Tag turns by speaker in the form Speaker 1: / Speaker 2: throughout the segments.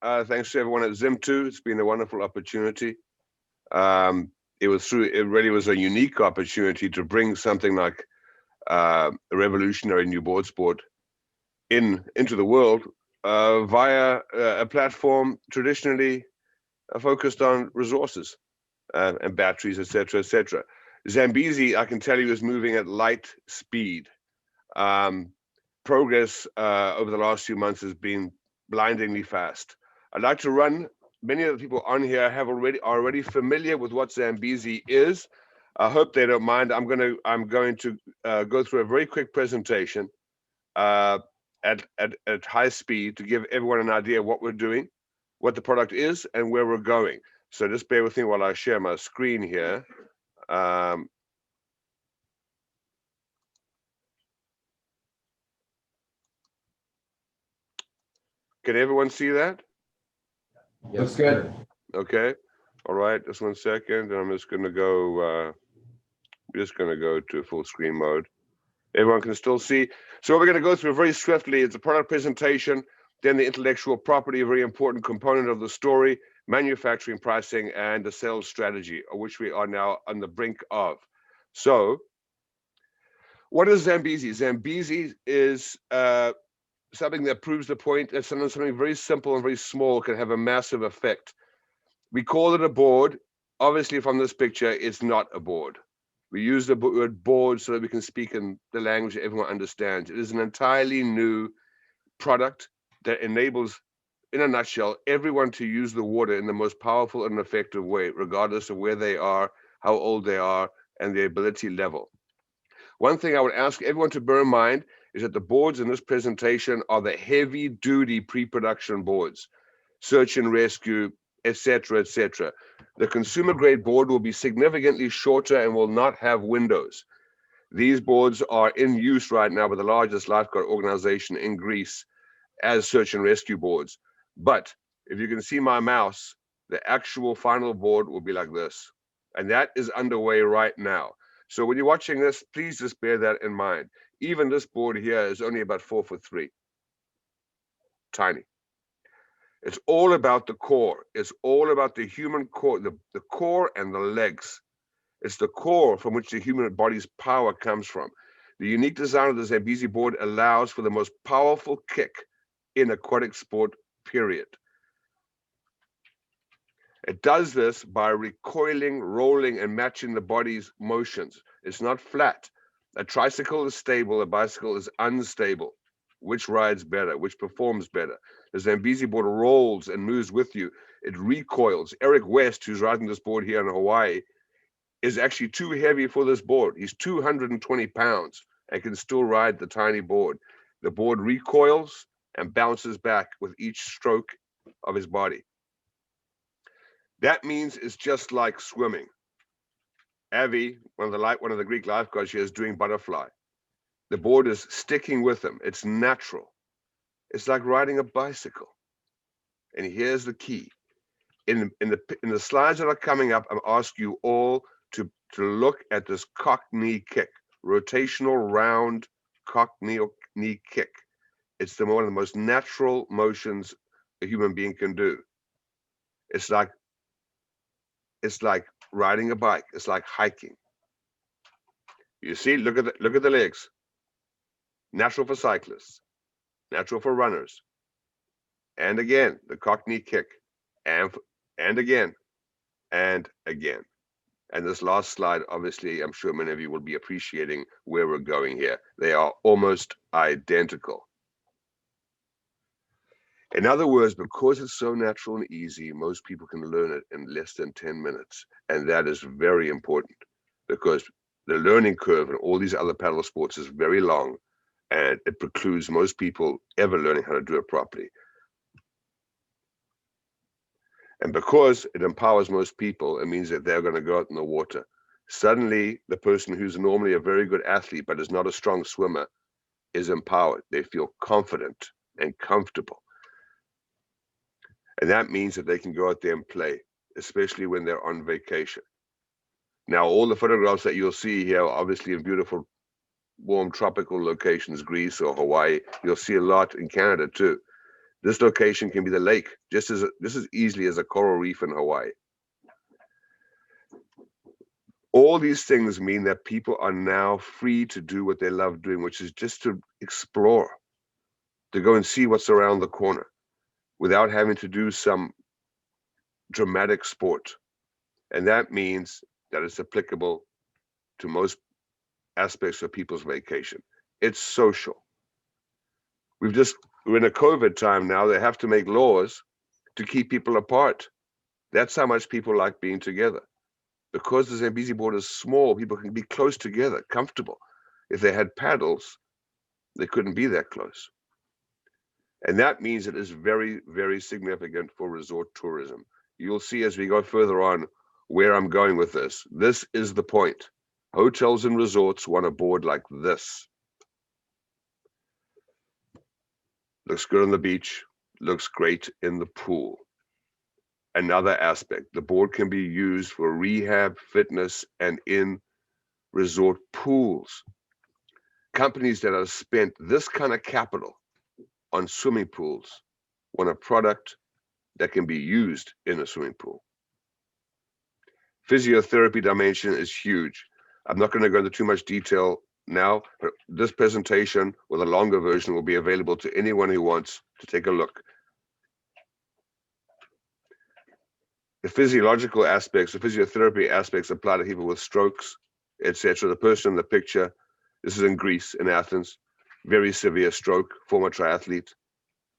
Speaker 1: Thanks to everyone at Zim too. It's been a wonderful opportunity. It really was a unique opportunity to bring something like a revolutionary new board sport into the world via a platform traditionally focused on resources and batteries, etc., etc. Zambezi, I can tell you, is moving at light speed. Progress over the last few months has been blindingly fast. I'd like to run. Many of the people on here are already familiar with what Zambezi is. I hope they don't mind. I'm going to go through a very quick presentation at high speed to give everyone an idea of what we're doing, what the product is, and where we're going. So just bear with me while I share my screen here. Can everyone see that?
Speaker 2: Looks good.
Speaker 1: Okay. All right. Just 1 second. I'm just going to go. To full screen mode. Everyone can still see. So what we're going to go through very swiftly is the product presentation, then the intellectual property, a very important component of the story, manufacturing, pricing, and the sales strategy, of which we are now on the brink of. So what is Zambezi? Zambezi is something that proves the point that something very simple and very small can have a massive effect. We call it a board. Obviously, from this picture, it's not a board. We use the word board so that we can speak in the language that everyone understands. It is an entirely new product that enables, in a nutshell, everyone to use the water in the most powerful and effective way, regardless of where they are, how old they are, and their ability level. One thing I would ask everyone to bear in mind is that the boards in this presentation are the heavy-duty pre-production boards, search and rescue, etc., etc. The consumer-grade board will be significantly shorter and will not have windows. These boards are in use right now with the largest lifeguard organization in Greece as search and rescue boards. But if you can see my mouse, the actual final board will be like this. And that is underway right now. So when you're watching this, please just bear that in mind. Even this board here is only about 4'3". Tiny. It's all about the core. It's all about the human core, the core and the legs. It's the core from which the human body's power comes from. The unique design of the Zambezi board allows for the most powerful kick in aquatic sport, period. It does this by recoiling, rolling, and matching the body's motions. It's not flat. A tricycle is stable, a bicycle is unstable. Which rides better? Which performs better? The Zambezi board rolls and moves with you. It recoils. Eric West, who's riding this board here in Hawaii, is actually too heavy for this board. He's 220 pounds and can still ride the tiny board. The board recoils and bounces back with each stroke of his body. That means it's just like swimming. Avi, one of the Greek lifeguards here, is doing butterfly. The board is sticking with him. It's natural. It's like riding a bicycle. And here's the key. In the slides that are coming up, I'm asking you all to look at this cock knee kick, rotational round cock knee kick. It's one of the most natural motions a human being can do. It's like riding a bike. It's like hiking. You see, look at the legs. Natural for cyclists, natural for runners. And again, the cock knee kick, and again, and again. And this last slide, obviously, I'm sure many of you will be appreciating where we're going here. They are almost identical. In other words, because it's so natural and easy, most people can learn it in less than 10 minutes. And that is very important because the learning curve in all these other paddle sports is very long, and it precludes most people ever learning how to do it properly. And because it empowers most people, it means that they're going to go out in the water. Suddenly, the person who's normally a very good athlete but is not a strong swimmer is empowered. They feel confident and comfortable. And that means that they can go out there and play, especially when they're on vacation. Now, all the photographs that you'll see here are obviously in beautiful, warm tropical locations, Greece or Hawaii. You'll see a lot in Canada too. This location can be the lake, just as easily as a coral reef in Hawaii. All these things mean that people are now free to do what they love doing, which is just to explore, to go and see what's around the corner without having to do some dramatic sport. And that means that it's applicable to most aspects of people's vacation. It's social. We're in a COVID time now. They have to make laws to keep people apart. That's how much people like being together. Because the Zambezi board is small, people can be close together, comfortable. If they had paddles, they couldn't be that close. And that means it is very, very significant for resort tourism. You'll see as we go further on where I'm going with this. This is the point. Hotels and resorts want a board like this. Looks good on the beach, looks great in the pool. Another aspect, the board can be used for rehab, fitness, and in resort pools. Companies that have spent this kind of capital on swimming pools want a product that can be used in a swimming pool. Physiotherapy dimension is huge. I'm not going to go into too much detail now, but this presentation with a longer version will be available to anyone who wants to take a look. The physiological aspects, the physiotherapy aspects apply to people with strokes, etc. The person in the picture, this is in Greece, in Athens, very severe stroke, former triathlete,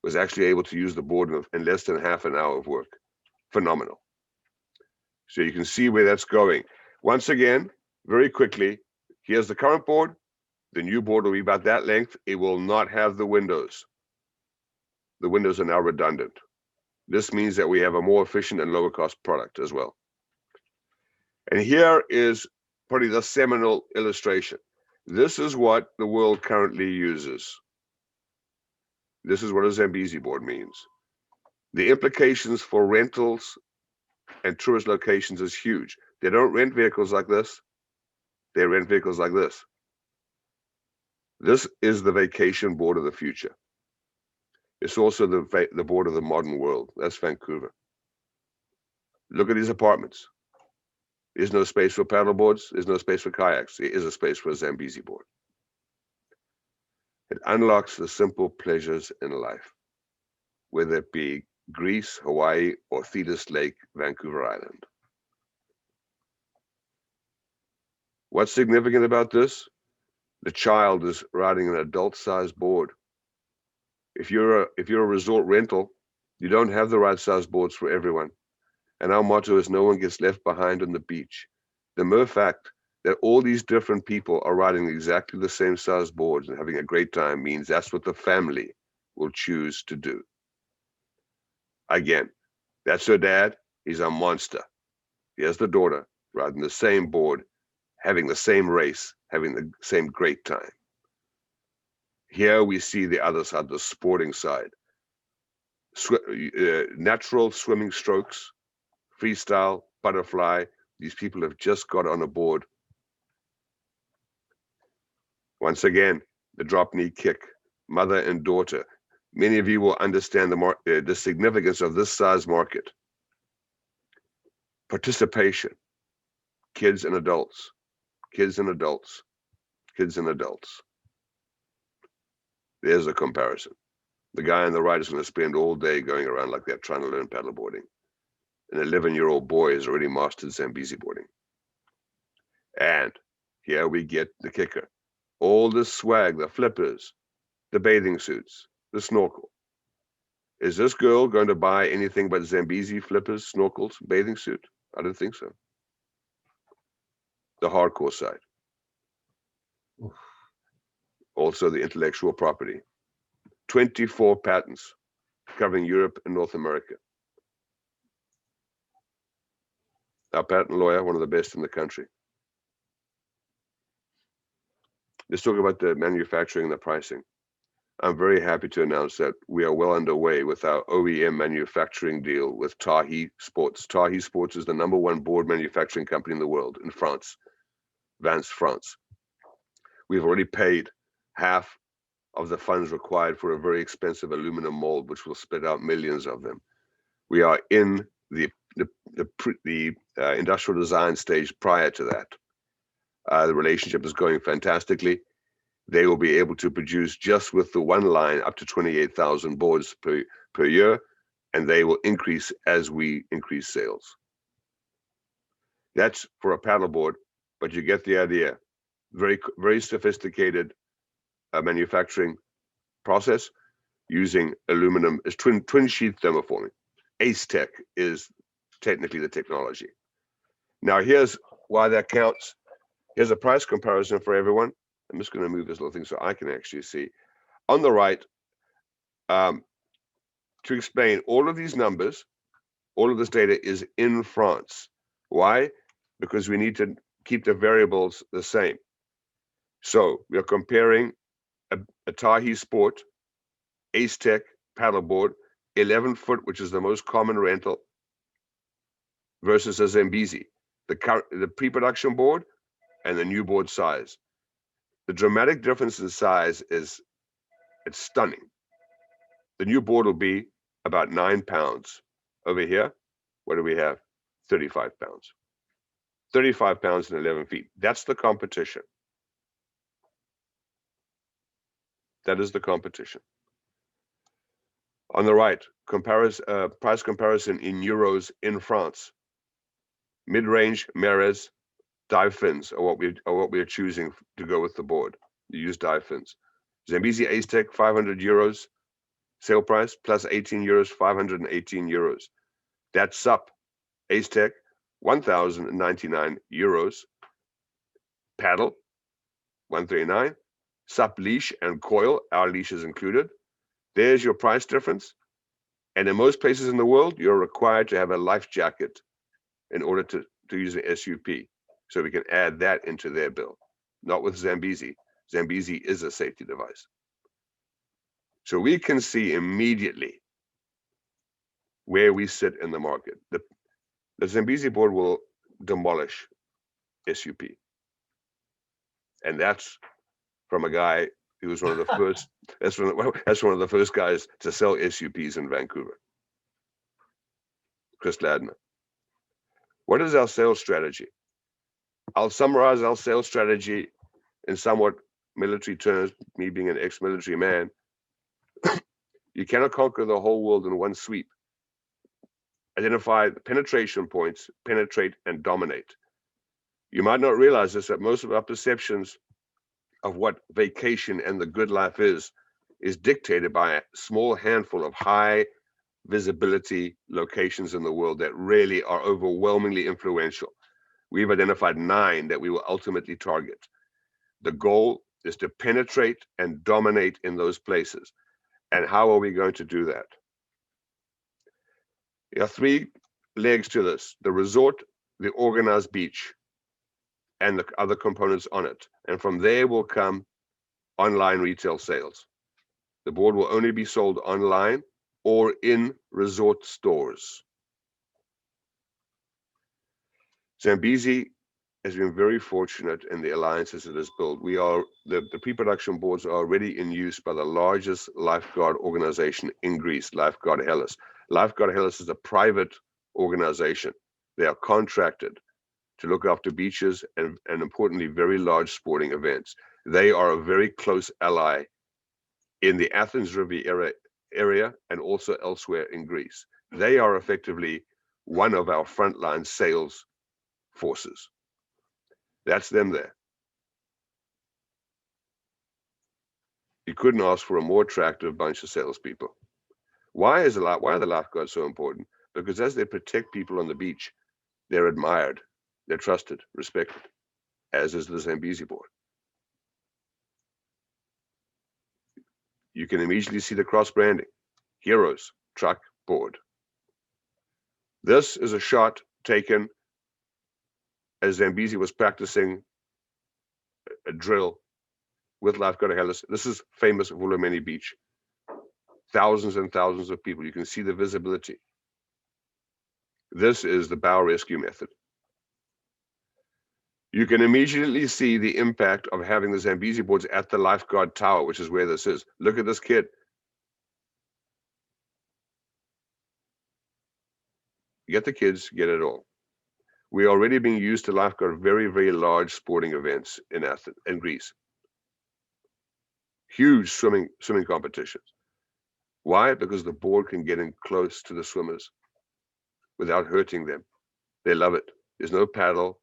Speaker 1: was actually able to use the board in less than half an hour of work. Phenomenal. So you can see where that's going. Once again, very quickly, here's the current board. The new board will be about that length. It will not have the windows. The windows are now redundant. This means that we have a more efficient and lower cost product as well. And here is probably the seminal illustration. This is what the world currently uses. This is what a Zambezi board means. The implications for rentals and tourist locations is huge. They don't rent vehicles like this. They rent vehicles like this. This is the vacation board of the future. It's also the board of the modern world. That's Vancouver. Look at these apartments. There's no space for paddle boards. There's no space for kayaks. There is a space for a Zambezi board. It unlocks the simple pleasures in life, whether it be Greece, Hawaii, or Thetis Lake, Vancouver Island. What's significant about this? The child is riding an adult-sized board. If you're a resort rental, you don't have the right size boards for everyone. And our motto is no one gets left behind on the beach. The mere fact that all these different people are riding exactly the same size boards and having a great time means that's what the family will choose to do. Again, that's her dad. He's a monster. Here's the daughter riding the same board, having the same race, having the same great time. Here we see the other side, the sporting side. Natural swimming strokes, freestyle, butterfly. These people have just got on a board. Once again, the drop knee kick, mother and daughter. Many of you will understand the significance of this size market. Participation, kids and adults, kids and adults, kids and adults. There's a comparison. The guy on the right is going to spend all day going around like that trying to learn paddleboarding. An 11-year-old boy has already mastered Zambezi boarding. And here we get the kicker. All this swag, the flippers, the bathing suits, the snorkel. Is this girl going to buy anything but Zambezi flippers, snorkels, bathing suit? I don't think so. The hardcore side.
Speaker 2: Oof.
Speaker 1: Also the intellectual property. 24 patents covering Europe and North America. Our patent lawyer, one of the best in the country. Let's talk about the manufacturing and the pricing. I'm very happy to announce that we are well underway with our OEM manufacturing deal with Tahi Sports. Tahi Sports is the #1 board manufacturing company in the world, in France, Vance, France. We've already paid half of the funds required for a very expensive aluminum mold, which will spit out millions of them. We are in the industrial design stage prior to that. The relationship is going fantastically. They will be able to produce just with the one line up to 28,000 boards per year, and they will increase as we increase sales. That's for a paddleboard, but you get the idea. Very, very sophisticated manufacturing process using aluminum is twin sheath thermoforming. Tech is technically the technology. Now here's why that counts. Here's a price comparison for everyone. I'm just going to move this little thing so I can actually see. On the right, to explain all of these numbers, all of this data is in France. Why? Because we need to keep the variables the same. So we are comparing a Tahi Sport Tech paddleboard, 11 foot, which is the most common rental, versus a ZAMBEZI, the pre-production board and the new board size. The dramatic difference in size it's stunning. The new board will be about 9 pounds. Over here, what do we have? 35 pounds. 35 pounds and 11 feet. That's the competition. That is the competition. On the right, price comparison in euros in France. Mid-range Mares dive fins are what we are choosing to go with the board. You use dive fins. ZAMBEZI Tech 500 euros sale price plus 18 euros, 518 euros. That SUP Tech 1,099 euros. Paddle 139. SUP leash and coil, our leash is included. There's your price difference. And in most places in the world, you're required to have a life jacket in order to use an SUP. So we can add that into their bill. Not with ZAMBEZI. ZAMBEZI is a safety device. So we can see immediately where we sit in the market. The ZAMBEZI board will demolish SUP. And that's from a guy who was one of the first, that's one of the first guys to sell SUPs in Vancouver. Chris Ladner. What is our sales strategy? I'll summarize our sales strategy in somewhat military terms, me being an ex-military man. You cannot conquer the whole world in one sweep. Identify the penetration points, penetrate and dominate. You might not realize this, that most of our perceptions of what vacation and the good life is dictated by a small handful of high visibility locations in the world that really are overwhelmingly influential. We've identified 9 that we will ultimately target. The goal is to penetrate and dominate in those places. And how are we going to do that? There are 3 legs to this: the resort, the organized beach, and the other components on it. And from there will come online retail sales. The board will only be sold online or in resort stores. ZAMBEZI has been very fortunate in the alliances it has built. The pre-production boards are already in use by the largest lifeguard organization in Greece, Lifeguard Hellas. Lifeguard Hellas is a private organization. They are contracted to look after beaches and importantly, very large sporting events. They are a very close ally in the Athens Riviera area and also elsewhere in Greece. They are effectively one of our frontline sales forces. That's them there. You couldn't ask for a more attractive bunch of salespeople. Why are the lifeguards so important? Because as they protect people on the beach, they're admired, they're trusted, respected, as is the ZAMBEZI board. You can immediately see the cross branding. Heroes, truck, board. This is a shot taken as ZAMBEZI was practicing a drill with Lifeguard Hellas. This is famous Vulomeni Beach. Thousands and thousands of people. You can see the visibility. This is the bow rescue method. You can immediately see the impact of having the Zambezi boards at the lifeguard tower, which is where this is. Look at this kid. Get the kids, get it all. We're already being used to lifeguard very, very large sporting events in Athens, in Greece. Huge swimming competitions. Why? Because the board can get in close to the swimmers without hurting them. They love it. There's no paddle.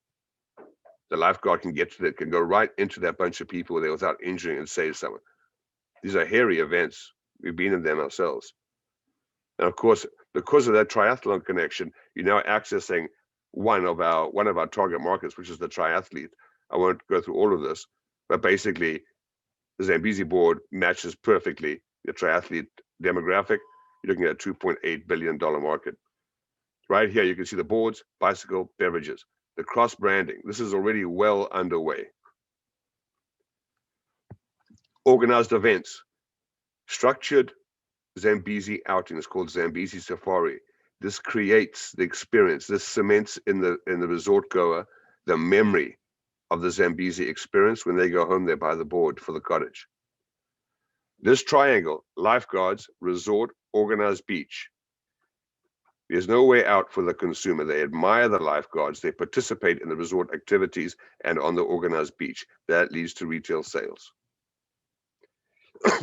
Speaker 1: The lifeguard can get to it, can go right into that bunch of people there without injuring and save someone. These are hairy events. We've been in them ourselves. And of course, because of that triathlon connection, you're now accessing one of our target markets, which is the triathlete. I won't go through all of this, but basically, the Zambezi board matches perfectly the triathlete demographic. You're looking at a $2.8 billion market. Right here, you can see the boards, bicycle, beverages, the cross branding. This is already well underway. Organized events, structured Zambezi outing is called Zambezi Safari. This creates the experience. This cements in the resort goer the memory of the Zambezi experience. When they go home, they buy the board for the cottage. This triangle: lifeguards, resort, organized beach. There's no way out for the consumer. They admire the lifeguards. They participate in the resort activities and on the organized beach. That leads to retail sales.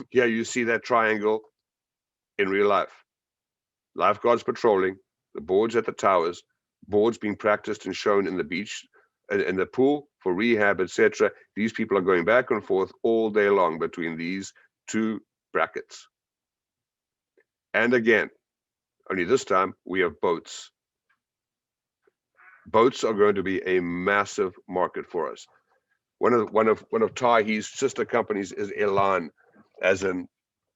Speaker 1: Here you see that triangle in real life. Lifeguards patrolling, the boards at the towers, boards being practiced and shown in the beach, in the pool for rehab, etc. These people are going back and forth all day long between these two brackets. And again, only this time we have boats. Boats are going to be a massive market for us. One of Tahi's sister companies is Elan, as in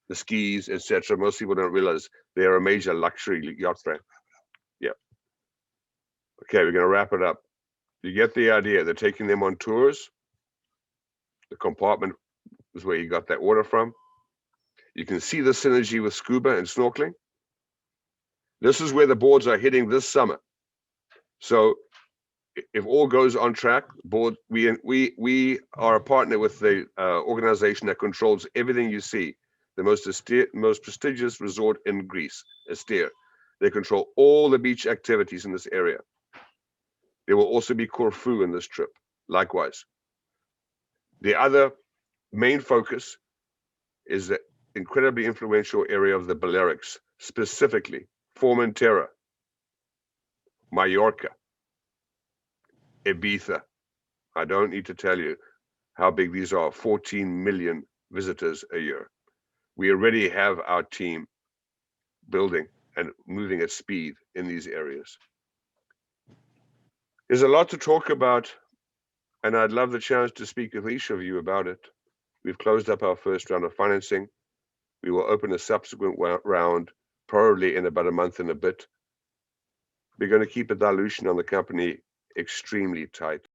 Speaker 1: the skis, etc. Most people don't realize they are a major luxury yacht brand. Yeah. Okay, we're going to wrap it up. You get the idea. They're taking them on tours. The compartment is where you got that order from. You can see the synergy with scuba and snorkeling. This is where the boards are hitting this summer. So if all goes on track, board, we are a partner with the organization that controls everything you see. The most prestigious resort in Greece, Estir. They control all the beach activities in this area. There will also be Corfu in this trip, likewise. The other main focus is the incredibly influential area of the Balearics, specifically Formentera, Mallorca, Ibiza. I don't need to tell you how big these are, 14 million visitors a year. We already have our team building and moving at speed in these areas. There's a lot to talk about, and I'd love the chance to speak with each of you about it. We've closed up our first round of financing. We will open a subsequent round, probably in about a month and a bit. We're going to keep the dilution on the company extremely tight.